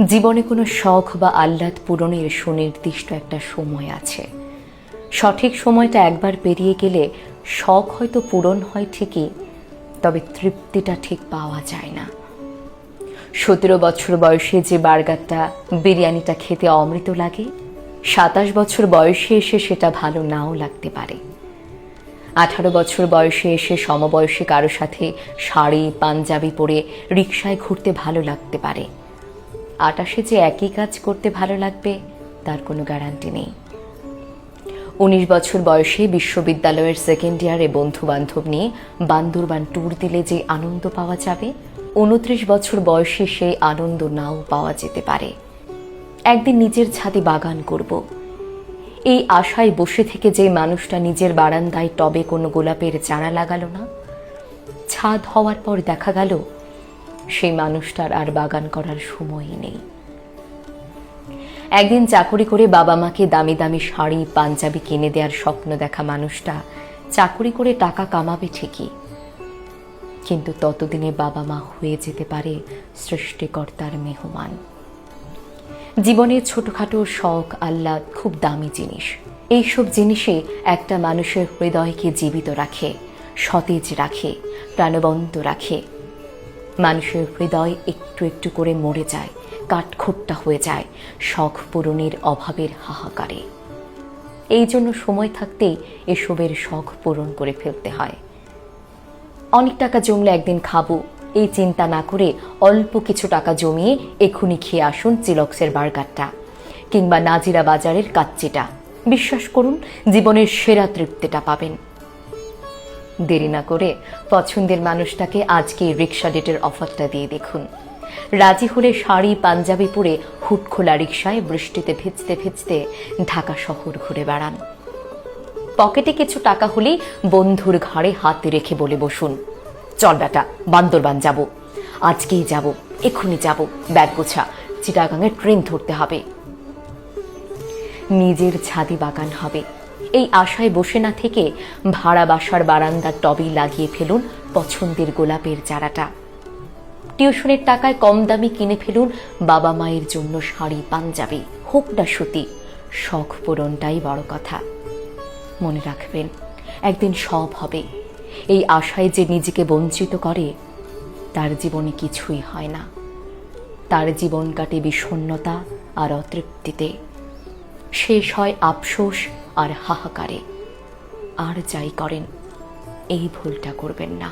জীবনে কোনো শখ বা আহ্লাদ পূরণের সুনির্দিষ্ট একটা সময় আছে। সঠিক সময়টা একবার পেরিয়ে গেলে শখ হয়তো পূরণ হয় ঠিকই, তবে তৃপ্তিটা ঠিক পাওয়া যায় না। 17 বছর বয়সে যে বার্গারটা বিরিয়ানিটা খেতে অমৃত লাগে, 27 বছর বয়সে এসে সেটা ভালো নাও লাগতে পারে। 18 বছর বয়সে এসে সমবয়সী কারো সাথে শাড়ি পাঞ্জাবি পরে রিকশায় ঘুরতে ভালো লাগতে পারে। 28 যে একই কাজ করতে ভালো লাগবে তার কোনো গ্যারান্টি নেই। 19 বছর বয়সে বিশ্ববিদ্যালয়ের সেকেন্ড ইয়ারে বন্ধু বান্ধব নিয়ে বান্দরবান ট্যুর দিলে যে আনন্দ পাওয়া যাবে, 29 বছর বয়সে সেই আনন্দ নাও পাওয়া যেতে পারে। একদিন নিজের ছাদে বাগান করব, এই আশায় বসে থেকে যে মানুষটা নিজের বারান্দায় টবে কোনো গোলাপের চারা লাগালো না, ছাদ হওয়ার পর দেখা গেল সেই মানুষটার আর বাগান করার সময়ই নেই। একদিন চাকরি করে বাবা মাকে দামি দামি শাড়ি পাঞ্জাবি কিনে দেওয়ার স্বপ্ন দেখা মানুষটা চাকরি করে টাকা কামাবে ঠিকই, কিন্তু ততদিনে বাবা মা হয়ে যেতে পারে সৃষ্টিকর্তার মেহমান। জীবনের ছোটখাটো শখ আহ্লাদ খুব দামি জিনিস। এইসব জিনিসে একটা মানুষের হৃদয়কে জীবিত রাখে, সতেজ রাখে, প্রাণবন্ত রাখে। মানুষের হৃদয় একটু একটু করে মরে যায়, কাঠখোট্টা হয়ে যায় শখ পূরণের অভাবের হাহাকারে। এই জন্য সময় থাকতেই এসবের শখ পূরণ করে ফেলতে হয়। অনেক টাকা জমলে একদিন খাবো, এই চিন্তা না করে অল্প কিছু টাকা জমিয়ে এখুনি খেয়ে আসুন চিলক্সের বার্গারটা কিংবা নাজিরা বাজারের কাচ্চিটা। বিশ্বাস করুন, জীবনের সেরা তৃপ্তিটা পাবেন। দেরি না করে পছন্দের মানুষটাকে আজকে রিক্সা ডেটের অফারটা দিয়ে দেখুন। রাজি হলে শাড়ি পাঞ্জাবি পরে হুট খোলা রিক্সায় বৃষ্টিতে ভিজতে ভিজতে ঢাকা শহর ঘুরে বেড়ান। পকেটে কিছু টাকা হলেই বন্ধুর ঘাড়ে হাত রেখে বলে বসুন, চল বেটা বান্দরবান যাব, আজকেই যাব, এক্ষুনি যাব, ব্যাগ গোছা, চিটাগাঙের ট্রেন ধরতে হবে। নিজের ছাদি বাগান হবে, এই আশায় বসে না থেকে ভাড়া বাসার বারান্দার টবে লাগিয়ে ফেলুন পছন্দের গোলাপের চারাটা। টিউশনের টাকায় কম দামি কিনে ফেলুন বাবা মায়ের জন্য শাড়ি পাঞ্জাবি, হোক না সুতি। শখ পূরণটাই বড় কথা। মনে রাখবেন, একদিন সব হবে। এই আশায় যে নিজেকে বঞ্চিত করে তার জীবনে কিছুই হয় না। তার জীবন কাটে বিষণ্ণতা আর অতৃপ্তিতে, শেষ হয় আফসোস আর হাহাকারে। আর যাই করেন, এই ভুলটা করবেন না।